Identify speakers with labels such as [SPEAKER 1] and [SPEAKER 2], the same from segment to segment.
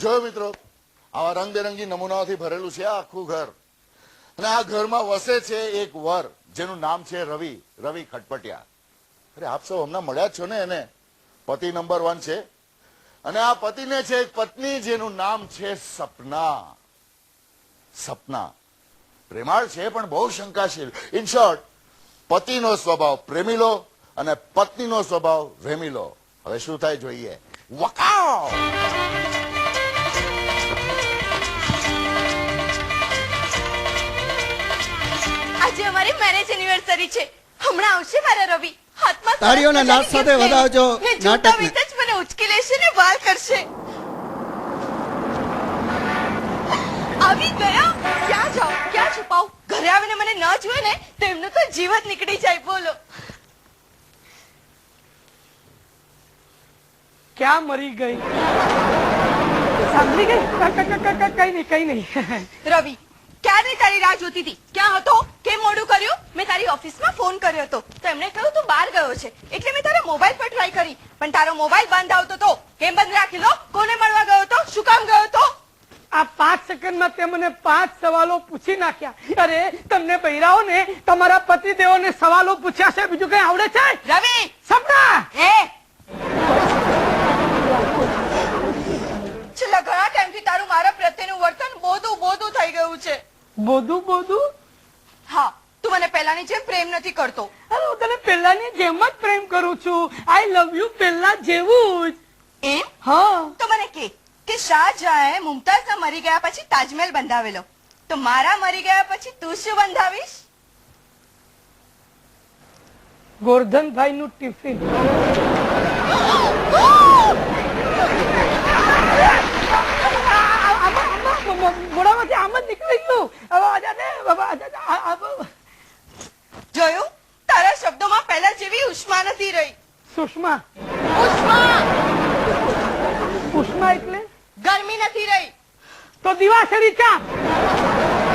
[SPEAKER 1] જોયો મિત્રો, આવા રંગબેરંગી નમૂનાઓથી ભરેલું છે આખું ઘર. અને આ ઘરમાં વસે છે એક વર જેનું નામ છે રવિ ખટપટિયા. અરે આપ સૌ હમણાં મળ્યા જ છો ને એને. પતિ નંબર 1 છે. અને આ પતિને છે એક પત્ની જેનું નામ છે સપના. પ્રેમાળ છે પણ બહુ શંકાશીલ. ઇન શોર્ટ, પતિનો સ્વભાવ પ્રેમીલો અને પત્નીનો સ્વભાવ વેમીલો. હવે શું થાય જોઈએ. વકાવ.
[SPEAKER 2] આજે અમારી મેરેજ એનિવર્સરી છે. હમણાં આવશે મારા રવિ. હાથમાં
[SPEAKER 3] તાળીઓના નાદ સાથે વધાવજો નાટકને.
[SPEAKER 2] જ મને ઉચકી લેશે ને વાલ કરશે. આવી ગયા. ક્યાં જાઉં, ક્યાં છુપાઉં? ઘરે આવીને મને ન જોયે ને તો એમનું તો જીવ જ નીકળી જાય. બોલો
[SPEAKER 4] ક્યાં મરી ગઈ? સાંભળી ગઈ? કઈ નહીં.
[SPEAKER 2] રવિ, ક્યારે તારી રાહ જોતી હતી. ક્યાં હતો? કેમ મોડું કર્યું? મેં તારી ઓફિસમાં ફોન કર્યો હતો તો એમણે કહ્યું તું બહાર ગયો છે, એટલે મેં તારા મોબાઈલ પર ટ્રાય કરી, પણ તારો મોબાઈલ બંધ આવતો તો. કેમ બંધ રાખી લો? કોને મળવા ગયો હતો? શું કામ ગયો હતો?
[SPEAKER 4] આ 5 સેકન્ડમાં તે મને 5 સવાલો પૂછી નાખ્યા. અરે તમને બૈરાઓ ને તમારા પતિદેવોને સવાલો પૂછ્યા છે, બીજું કઈ આવડે છે?
[SPEAKER 2] રવિ,
[SPEAKER 4] સપના
[SPEAKER 2] છેલ્લા ઘણા ટાઈમથી તારું મારા પ્રત્યેનું વર્તન બોધું થઈ ગયું છે.
[SPEAKER 4] બોધું?
[SPEAKER 2] હા, તું મને પહેલાની જેમ પ્રેમ નથી કરતો.
[SPEAKER 4] અરે હું તને પહેલાની જેમ જ પ્રેમ કરું છું. આઈ લવ યુ પહેલા જેવું જ.
[SPEAKER 2] એમ?
[SPEAKER 4] હા.
[SPEAKER 2] તો મને કે શાહજહાએ મુમતાઝના મરી ગયા પછી તાજમહેલ બંધાવેલો, તો મારા મરી ગયા પછી તું શું બંધાવીશ?
[SPEAKER 4] ગોરધનભાઈ નું ટિફિન. મોડામાંથી આમ જ નીકળી ગયું.
[SPEAKER 2] જોયું, તારા શબ્દોમાં પહેલા જેવી ઉષ્મા નથી રહી.
[SPEAKER 4] સુષ્મા એટલે
[SPEAKER 2] ગરમી નથી રહી.
[SPEAKER 4] તો દિવાસળી ચા.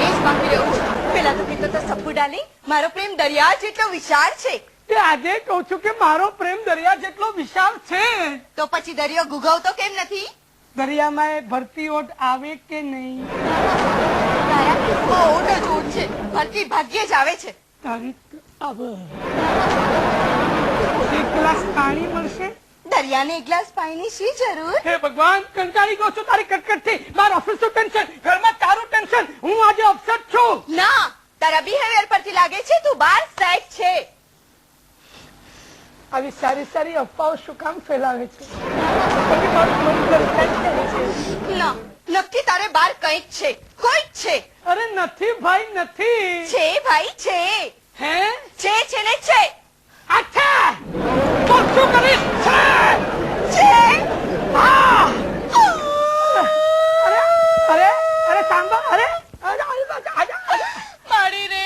[SPEAKER 2] એ જ બાકી રહ્યું છે. પેલા તો કીધું તો સબ્બુ ડાર્લિંગ, મારો પ્રેમ દરિયા જેટલો વિશાળ છે.
[SPEAKER 4] તે આજે કહું છું કે મારો પ્રેમ દરિયા જેટલો વિશાળ છે.
[SPEAKER 2] તો પછી દરિયો ગુગાવતો કેમ નથી?
[SPEAKER 4] દરિયામાં ભરતી ઓટ આવે કે નહીં?
[SPEAKER 2] તારા કેસમાં ઓટ જ ઓટ છે. ભરતી ભાગ્યે જ આવે છે.
[SPEAKER 4] તારી એક ગ્લાસ પાણી મળશે?
[SPEAKER 2] દરિયાને એક ગ્લાસ પાણીની શી જરૂર?
[SPEAKER 4] હે ભગવાન, કંટાળી ગયો છું તારી કટકટથી. બાર ઓફિસનું ટેન્શન, ઘરમાં તારું ટેન્શન. હું આજે અપસેટ છું.
[SPEAKER 2] ના, તારા બિહેવિયર પરથી લાગે છે તું બાર સેટ છે.
[SPEAKER 4] આવી સારી અફવાઓ શું કામ ફેલાવે છે? મારું મન ગરકાઈ જાય છે.
[SPEAKER 2] ના, નક્કી તારે બાર કંઈક છે, કોઈ જ છે.
[SPEAKER 4] અરે નથી ભાઈ, નથી.
[SPEAKER 2] છે ભાઈ, છે.
[SPEAKER 4] હે?
[SPEAKER 2] છે ને છે.
[SPEAKER 4] અચ્છા, તો શું કરીશ?
[SPEAKER 2] છે.
[SPEAKER 4] હા. અરે સાંભળ. અરે
[SPEAKER 2] મારી રે,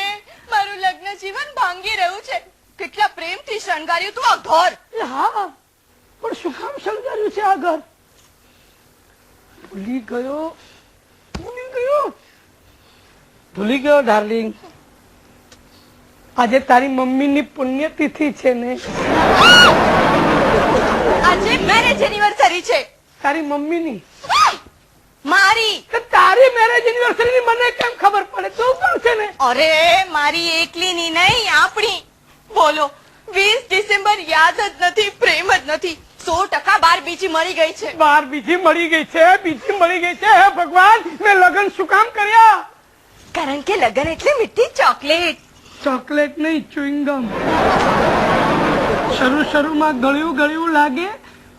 [SPEAKER 2] મારું લગ્ન જીવન ભાંગી રહ્યું છે. કેટલા પ્રેમથી શણગાર્યું તું આ ઘર.
[SPEAKER 4] હા, પણ શું કામ શણગાર્યું છે આ ઘર? ભૂલી ગયો ડાર્લિંગ. આજે તારી મમ્મીની પુણ્યતિથિ છે ને?
[SPEAKER 2] આજે મેરેજ એનિવર્સરી છે.
[SPEAKER 4] તારી મમ્મીની?
[SPEAKER 2] મારી.
[SPEAKER 4] તારી મેરેજ એનિવર્સરી મને કેમ ખબર પડે? તું પણ છે ને?
[SPEAKER 2] અરે મારી એકલીની નહીં, આપણી. બોલો, 20 ડિસેમ્બર યાદ જ નથી, પ્રેમ જ નથી. 100% બાર બીજી મળી ગઈ છે.
[SPEAKER 4] બાર બીજી મળી ગઈ છે. હે ભગવાન, મેં લગ્ન શું કામ કર્યા?
[SPEAKER 2] કારણ કે લગ્ન એટલે મીઠી ચોકલેટ.
[SPEAKER 4] ચોકલેટ નહીં, ચ્યુઇંગમ. શરૂમાં ગળ્યું લાગે,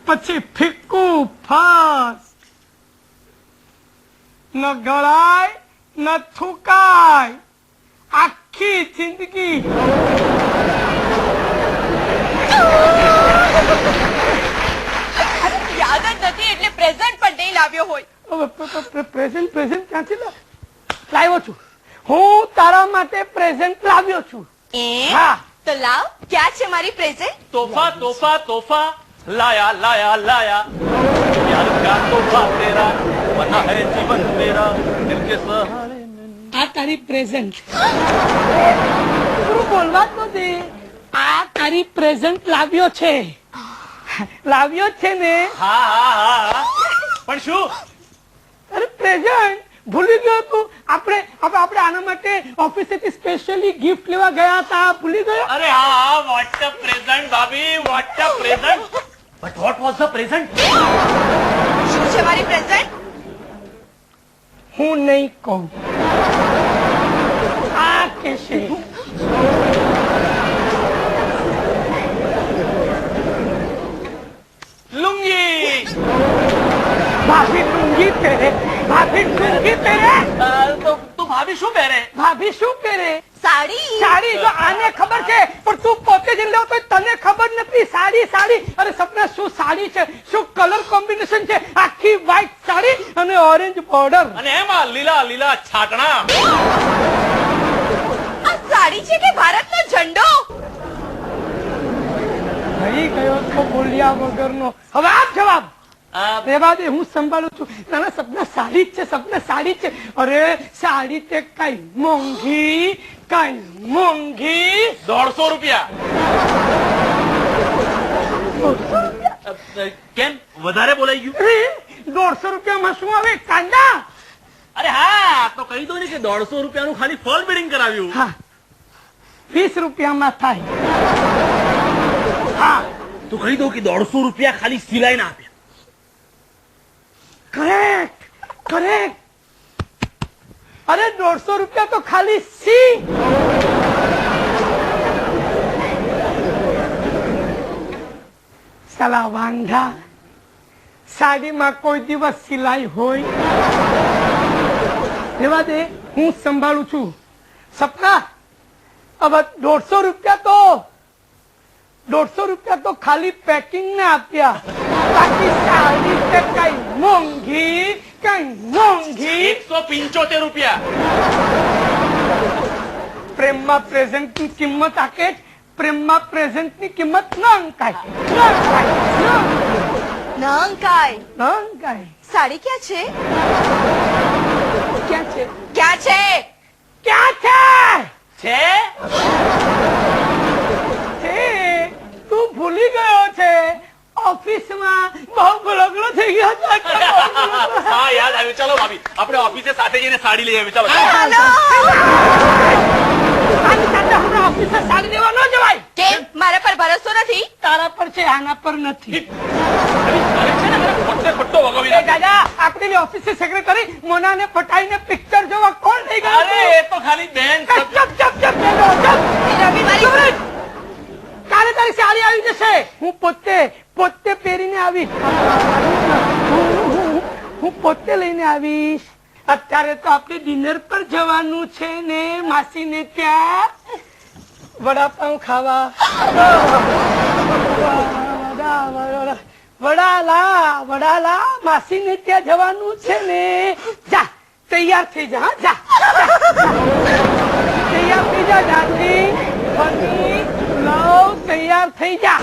[SPEAKER 4] પછી ફીક્કું ફાસ્ટ. ન ગળાય ન થૂકાય, આખી જિંદગી.
[SPEAKER 2] યાદ જ નથી એટલે પ્રેઝન્ટ પણ નહીં લાવ્યો હોય.
[SPEAKER 4] પ્રેઝન્ટ ક્યાંથી લાવ્યો છું? હું તારા માટે પ્રેઝન્ટ લાવ્યો છું.
[SPEAKER 2] હા, તો લાવ. ક્યાં છે મારી પ્રેઝન્ટ?
[SPEAKER 5] तोहफा लाया प्यार का तोहफा तेरा बना है जीवन मेरा दिल के सहारे में.
[SPEAKER 4] આ તારી પ્રેઝન્ટ. તું બોલવા જ નથી. આ તારી પ્રેઝન્ટ લાવ્યો છે ને?
[SPEAKER 5] હા પણ શું
[SPEAKER 4] અરે પ્રેઝન્ટ ભૂલી ગયો તું. આપણે આના માટે ઓફિસેથી સ્પેશિયલી ગિફ્ટ લેવા ગયા હતા, ભૂલી ગયો?
[SPEAKER 5] અરે હા, વોટ અ પ્રેઝન્ટ ભાભી, what a present. But what was the present?
[SPEAKER 2] શું છે મારી પ્રેઝન્ટ?
[SPEAKER 4] હું નહીં કહું. આ કેશે
[SPEAKER 5] લુંગી.
[SPEAKER 4] ભાભી લુંગી પહેરે, ભાભી લુંગી પહેરે.
[SPEAKER 5] તો ભાભી શું પહેરે?
[SPEAKER 4] ભાભી શું પહેરે?
[SPEAKER 2] સાડી.
[SPEAKER 4] સાડી. જો આને ખબર છે પણ તું પોતે જ લેવ તો તને ખબર નથી. સાડી સાડી. અરે સપના શું સાડી છે, શું કલર કોમ્બિનેશન છે. આખી વ્હાઈટ સાડી અને ઓરેન્જ બોર્ડર.
[SPEAKER 5] અને એમાં લીલા લીલા છાટણા.
[SPEAKER 2] આ સાડી છે કે ભારતનો ઝંડો?
[SPEAKER 4] થઈ ગયો તો બોલ્યા વગરનો. હવે આપ જવાબ. રેવા દે, હું સંભાળું છું. નાના સપના સાડી જ છે, સપના સાડી જ છે. અરે સાડી તે કઈ મોંઘી, કઈ મોંઘી.
[SPEAKER 5] 150 રૂપિયા. કેમ વધારે બોલાઈ ગયું?
[SPEAKER 4] અરે 150 રૂપિયામાં શું આવે? કાંદા.
[SPEAKER 5] અરે હા, તો કહી દો ને કે 150 રૂપિયાનું ખાલી ફોલ બિડિંગ કરાવ્યું.
[SPEAKER 4] હા 20 રૂપિયામાં થાય.
[SPEAKER 5] હા, તો કહી દો કે 150 રૂપિયા ખાલી સિલાઈ ના આપ્યા.
[SPEAKER 4] Correct correct. અરે 150 રૂપિયા તો ખાલી સી. સાલા વાંઢા, સાડીમાં કોઈ દિવસ સિલાઈ હોય? રેવા દે, હું સંભાળું છું. સપના હવે 150 રૂપિયા તો ખાલી પેકિંગ ને આપ્યા. બાકી સાડી તે કઈ મોંઘી, કઈ મોંઘી.
[SPEAKER 5] 175 રૂપિયા.
[SPEAKER 4] પ્રેમમાં પ્રેઝન્ટ ની કિંમત આકે, પ્રેમમાં પ્રેઝન્ટ ની કિંમત ન અંકાય, ન અંકાય,
[SPEAKER 2] ન અંકાય.
[SPEAKER 4] ન અંકાય.
[SPEAKER 2] સાડી ક્યાં છે?
[SPEAKER 4] ક્યાં છે?
[SPEAKER 2] ક્યાં છે?
[SPEAKER 4] ક્યાં છે?
[SPEAKER 5] છે?
[SPEAKER 4] છે. તું ભૂલી ગયો છે. ઓફિસમાં બહુ ગળગળો થઈ ગયો છે.
[SPEAKER 5] હા યાદ આવ્યું. ચલો ભાભી, આપણે ઓફિસે સાથે જઈને સાડી લઈ આવી. ચલો.
[SPEAKER 2] હાલો.
[SPEAKER 4] આની સાથે હમણાં ઓફિસે સાડી લેવા ન જવાય.
[SPEAKER 2] કેમ? મારા પર ભરોસો નથી?
[SPEAKER 4] તારા પર છે, આના પર નથી.
[SPEAKER 5] અરે છે ને, ખોટે ખોટો વગાવી
[SPEAKER 4] એ
[SPEAKER 5] નાખે.
[SPEAKER 4] દાદા, આપણી ઓફિસે સેક્રેટરી મોનાને પટાઈને પિક્ચર જોવા કોણ લઈ ગયો?
[SPEAKER 5] અરે એ તો ખાલી બેન.
[SPEAKER 4] ચપ ચપ ચપ ચપ બેનો, ચપ.
[SPEAKER 2] રવિ મારી
[SPEAKER 4] કાલે તારી સાડી આવી જશે. હું પોતે પહેરીને આવીશ. હું પોતે લઈને આવીશ. અત્યારે તો આપણે ડિનર પર જવાનું છે ને માસીને ત્યાં વડાપાઉં ખાવા. વડાલા માસીને ત્યાં જવાનું છે ને. જા તૈયાર થઈ જા. હા, જા તૈયાર થઈ જા. ડાર્લિંગ, હની, લવ, તૈયાર થઈ જા.